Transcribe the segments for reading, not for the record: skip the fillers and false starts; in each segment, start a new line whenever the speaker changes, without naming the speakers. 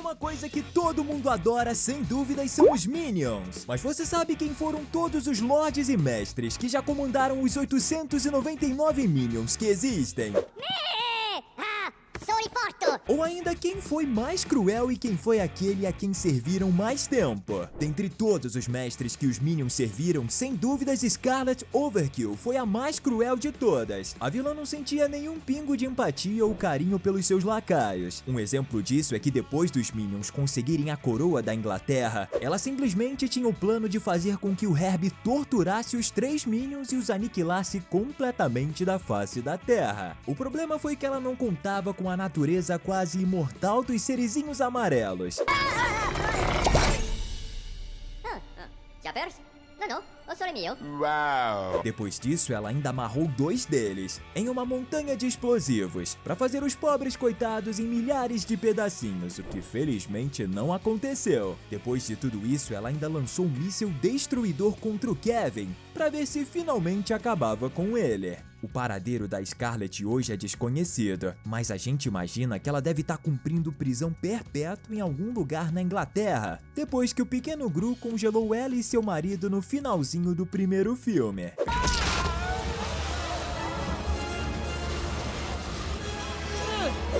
Uma coisa que todo mundo adora, sem dúvidas, são os Minions. Mas você sabe quem foram todos os Lords e Mestres que já comandaram os 899 Minions que existem? Ou ainda quem foi mais cruel e quem foi aquele a quem serviram mais tempo? Dentre todos os mestres que os Minions serviram, sem dúvidas Scarlet Overkill foi a mais cruel de todas. A vilã não sentia nenhum pingo de empatia ou carinho pelos seus lacaios. Um exemplo disso é que depois dos Minions conseguirem a coroa da Inglaterra, ela simplesmente tinha o plano de fazer com que o Herb torturasse os 3 Minions e os aniquilasse completamente da face da Terra. O problema foi que ela não contava com a natureza quase imortal dos serizinhos amarelos.
Uau!
Depois disso, ela ainda amarrou 2 deles em uma montanha de explosivos para fazer os pobres coitados em milhares de pedacinhos, o que felizmente não aconteceu. Depois de tudo isso, ela ainda lançou um míssil destruidor contra o Kevin para ver se finalmente acabava com ele. O paradeiro da Scarlet hoje é desconhecido, mas a gente imagina que ela deve estar cumprindo prisão perpétua em algum lugar na Inglaterra, depois que o pequeno Gru congelou ela e seu marido no finalzinho do primeiro filme.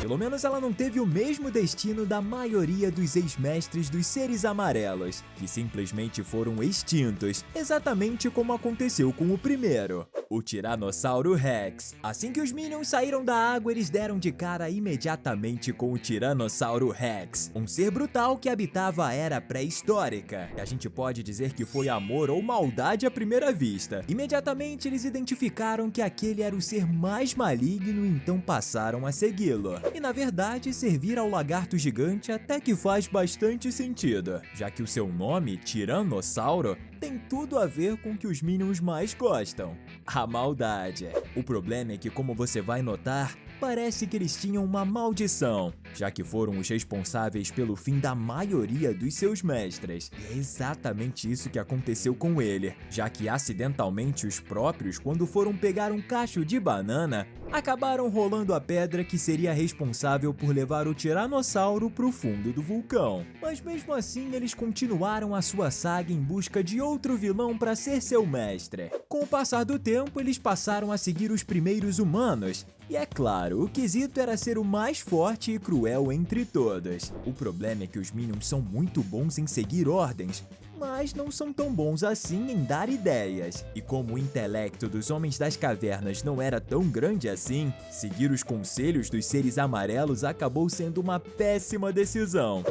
Pelo menos ela não teve o mesmo destino da maioria dos ex-mestres dos seres amarelos, que simplesmente foram extintos, exatamente como aconteceu com o primeiro, o Tiranossauro Rex. Assim que os Minions saíram da água, eles deram de cara imediatamente com o Tiranossauro Rex, um ser brutal que habitava a era pré-histórica. E a gente pode dizer que foi amor ou maldade à primeira vista. Imediatamente eles identificaram que aquele era o ser mais maligno e então passaram a segui-lo. E na verdade, servir ao lagarto gigante até que faz bastante sentido, já que o seu nome, Tiranossauro, tem tudo a ver com o que os Minions mais gostam: a maldade. O problema é que, como você vai notar, parece que eles tinham uma maldição, já que foram os responsáveis pelo fim da maioria dos seus mestres. E é exatamente isso que aconteceu com ele, já que acidentalmente os próprios, quando foram pegar um cacho de banana, acabaram rolando a pedra que seria responsável por levar o Tiranossauro para o fundo do vulcão. Mas mesmo assim, eles continuaram a sua saga em busca de outro vilão para ser seu mestre. Com o passar do tempo, eles passaram a seguir os primeiros humanos, e é claro, o quesito era ser o mais forte e cruel entre todos. O problema é que os Minions são muito bons em seguir ordens, mas não são tão bons assim em dar ideias. E como o intelecto dos Homens das Cavernas não era tão grande assim, seguir os conselhos dos seres amarelos acabou sendo uma péssima decisão.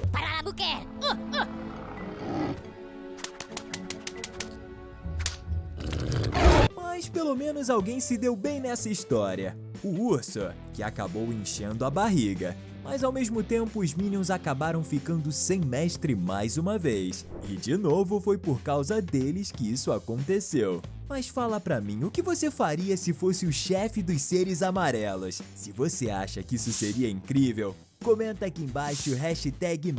Mas pelo menos alguém se deu bem nessa história: o urso, que acabou enchendo a barriga. Mas ao mesmo tempo, os Minions acabaram ficando sem mestre mais uma vez. E de novo foi por causa deles que isso aconteceu. Mas fala pra mim, o que você faria se fosse o chefe dos seres amarelos? Se você acha que isso seria incrível, comenta aqui embaixo o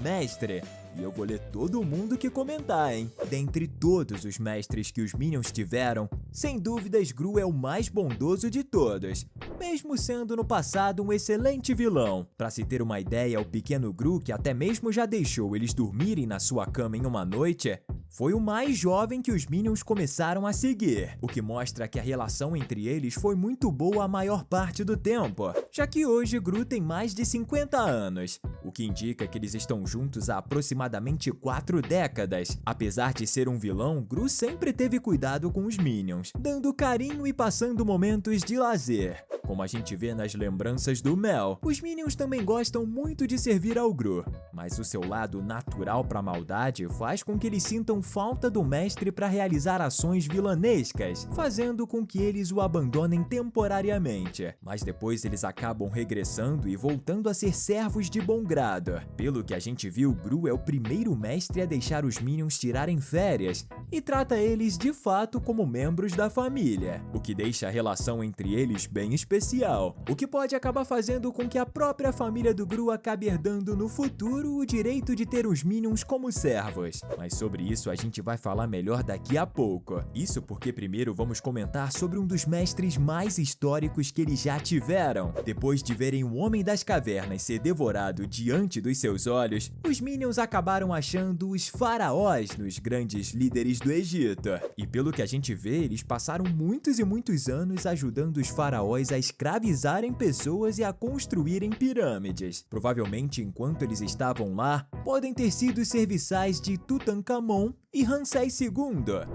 #mestre. E eu vou ler todo mundo que comentar, hein? Dentre todos os mestres que os Minions tiveram, sem dúvidas Gru é o mais bondoso de todos, mesmo sendo no passado um excelente vilão. Pra se ter uma ideia, o pequeno Gru, que até mesmo já deixou eles dormirem na sua cama em uma noite, foi o mais jovem que os Minions começaram a seguir, o que mostra que a relação entre eles foi muito boa a maior parte do tempo, já que hoje Gru tem mais de 50 anos, o que indica que eles estão juntos há aproximadamente 4 décadas. Apesar de ser um vilão, Gru sempre teve cuidado com os Minions, dando carinho e passando momentos de lazer. Como a gente vê nas lembranças do Mel, os Minions também gostam muito de servir ao Gru, mas o seu lado natural para a maldade faz com que eles sintam falta do mestre para realizar ações vilanescas, fazendo com que eles o abandonem temporariamente. Mas depois eles acabam regressando e voltando a ser servos de bom grado. Pelo que a gente viu, Gru é o primeiro mestre a deixar os Minions tirarem férias e trata eles de fato como membros da família, o que deixa a relação entre eles bem especial. especial, o que pode acabar fazendo com que a própria família do Gru acabe herdando no futuro o direito de ter os Minions como servos. Mas sobre isso a gente vai falar melhor daqui a pouco. Isso porque primeiro vamos comentar sobre um dos mestres mais históricos que eles já tiveram. Depois de verem o Homem das Cavernas ser devorado diante dos seus olhos, os Minions acabaram achando os faraós nos grandes líderes do Egito. E pelo que a gente vê, eles passaram muitos e muitos anos ajudando os faraós a escravizarem pessoas e a construírem pirâmides. Provavelmente, enquanto eles estavam lá, podem ter sido os serviçais de Tutankhamon e Ramsés II,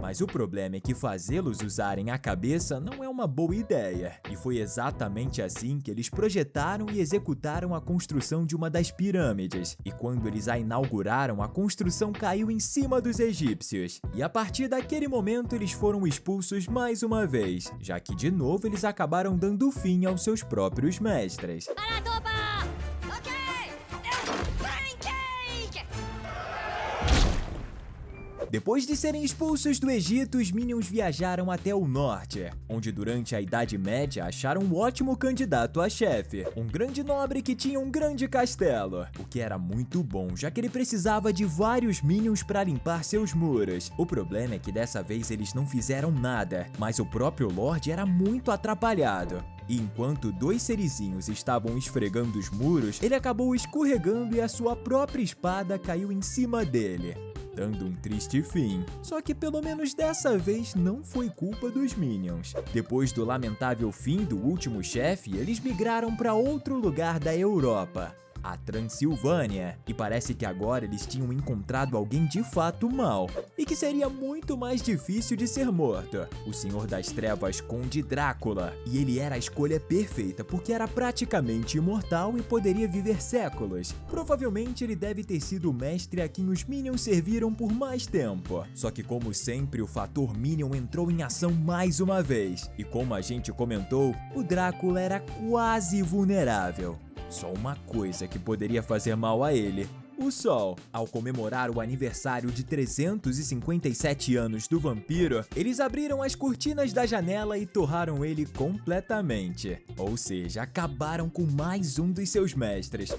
mas o problema é que fazê-los usarem a cabeça não é uma boa ideia, e foi exatamente assim que eles projetaram e executaram a construção de uma das pirâmides, e quando eles a inauguraram, a construção caiu em cima dos egípcios, e a partir daquele momento eles foram expulsos mais uma vez, já que de novo eles acabaram dando fim aos seus próprios mestres. Depois de serem expulsos do Egito, os Minions viajaram até o norte, onde durante a Idade Média acharam um ótimo candidato a chefe, um grande nobre que tinha um grande castelo, o que era muito bom, já que ele precisava de vários Minions para limpar seus muros. O problema é que dessa vez eles não fizeram nada, mas o próprio Lorde era muito atrapalhado. E enquanto dois serizinhos estavam esfregando os muros, ele acabou escorregando e a sua própria espada caiu em cima dele, dando um triste fim. Só que pelo menos dessa vez não foi culpa dos Minions. Depois do lamentável fim do último chefe, eles migraram para outro lugar da Europa, a Transilvânia, e parece que agora eles tinham encontrado alguém de fato mau, e que seria muito mais difícil de ser morto, o Senhor das Trevas, Conde Drácula, e ele era a escolha perfeita porque era praticamente imortal e poderia viver séculos. Provavelmente ele deve ter sido o mestre a quem os Minions serviram por mais tempo, só que como sempre o fator Minion entrou em ação mais uma vez, e como a gente comentou, o Drácula era quase vulnerável. Só uma coisa que poderia fazer mal a ele: o Sol. Ao comemorar o aniversário de 357 anos do vampiro, eles abriram as cortinas da janela e torraram ele completamente. Ou seja, acabaram com mais um dos seus mestres.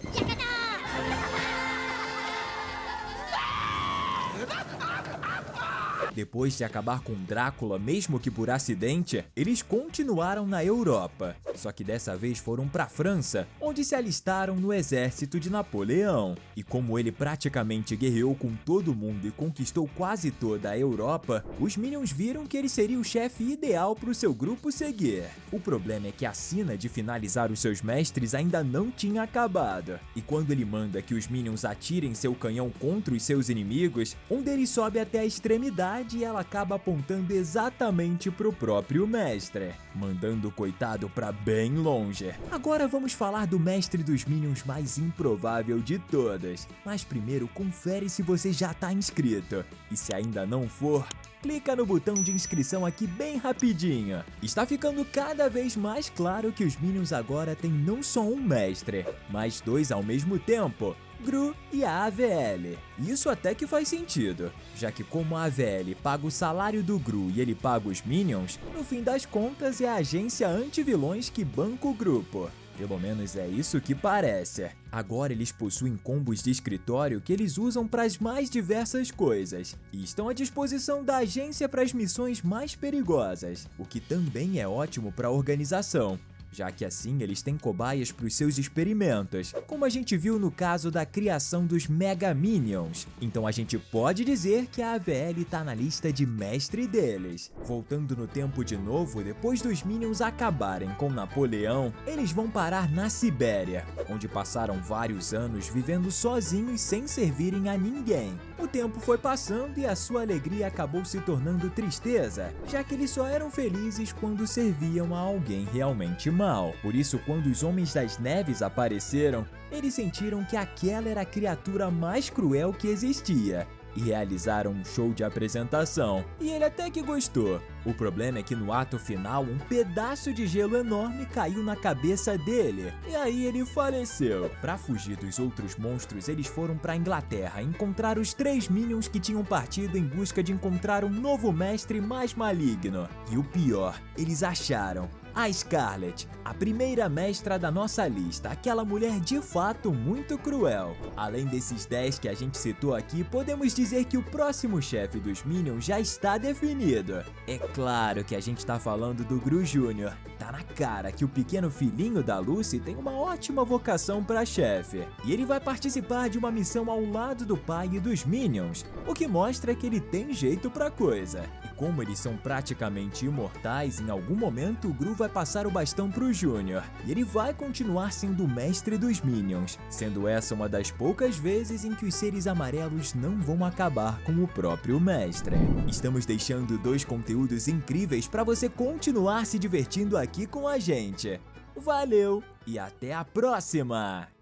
Depois de acabar com Drácula, mesmo que por acidente, eles continuaram na Europa. Só que dessa vez foram para a França, onde se alistaram no exército de Napoleão. E como ele praticamente guerreou com todo mundo e conquistou quase toda a Europa, os Minions viram que ele seria o chefe ideal para o seu grupo seguir. O problema é que a sina de finalizar os seus mestres ainda não tinha acabado. E quando ele manda que os Minions atirem seu canhão contra os seus inimigos, um deles sobe até a extremidade e ela acaba apontando exatamente pro próprio mestre, mandando o coitado pra bem longe. Agora vamos falar do mestre dos Minions mais improvável de todas. Mas primeiro confere se você já tá inscrito. E se ainda não for, clica no botão de inscrição aqui bem rapidinho. Está ficando cada vez mais claro que os Minions agora têm não só um mestre, mas dois ao mesmo tempo: Gru e a AVL. Isso até que faz sentido, já que como a AVL paga o salário do Gru e ele paga os Minions, no fim das contas é a agência anti-vilões que banca o grupo. Pelo menos é isso que parece. Agora eles possuem combos de escritório que eles usam para as mais diversas coisas e estão à disposição da agência para as missões mais perigosas, o que também é ótimo para a organização, já que assim eles têm cobaias para os seus experimentos, como a gente viu no caso da criação dos Mega Minions. Então a gente pode dizer que a AVL tá na lista de mestre deles. Voltando no tempo de novo, depois dos Minions acabarem com Napoleão, eles vão parar na Sibéria, onde passaram vários anos vivendo sozinhos sem servirem a ninguém. O tempo foi passando e a sua alegria acabou se tornando tristeza, já que eles só eram felizes quando serviam a alguém realmente mal. Por isso, quando os Homens das Neves apareceram, eles sentiram que aquela era a criatura mais cruel que existia e realizaram um show de apresentação. E ele até que gostou. O problema é que no ato final, um pedaço de gelo enorme caiu na cabeça dele, e aí ele faleceu. Para fugir dos outros monstros, eles foram para a Inglaterra encontrar os 3 Minions que tinham partido em busca de encontrar um novo mestre mais maligno. E o pior, eles acharam a Scarlet, a primeira mestra da nossa lista, aquela mulher de fato muito cruel. Além desses 10 que a gente citou aqui, podemos dizer que o próximo chefe dos Minions já está definido. É claro que a gente tá falando do Gru Jr. Tá na cara que o pequeno filhinho da Lucy tem uma ótima vocação para chefe. E ele vai participar de uma missão ao lado do pai e dos Minions, o que mostra que ele tem jeito pra coisa. E como eles são praticamente imortais, em algum momento o Gru vai passar o bastão pro Júnior. E ele vai continuar sendo o mestre dos Minions, sendo essa uma das poucas vezes em que os seres amarelos não vão acabar com o próprio mestre. Estamos deixando 2 conteúdos incríveis para você continuar se divertindo aqui com a gente. Valeu e até a próxima!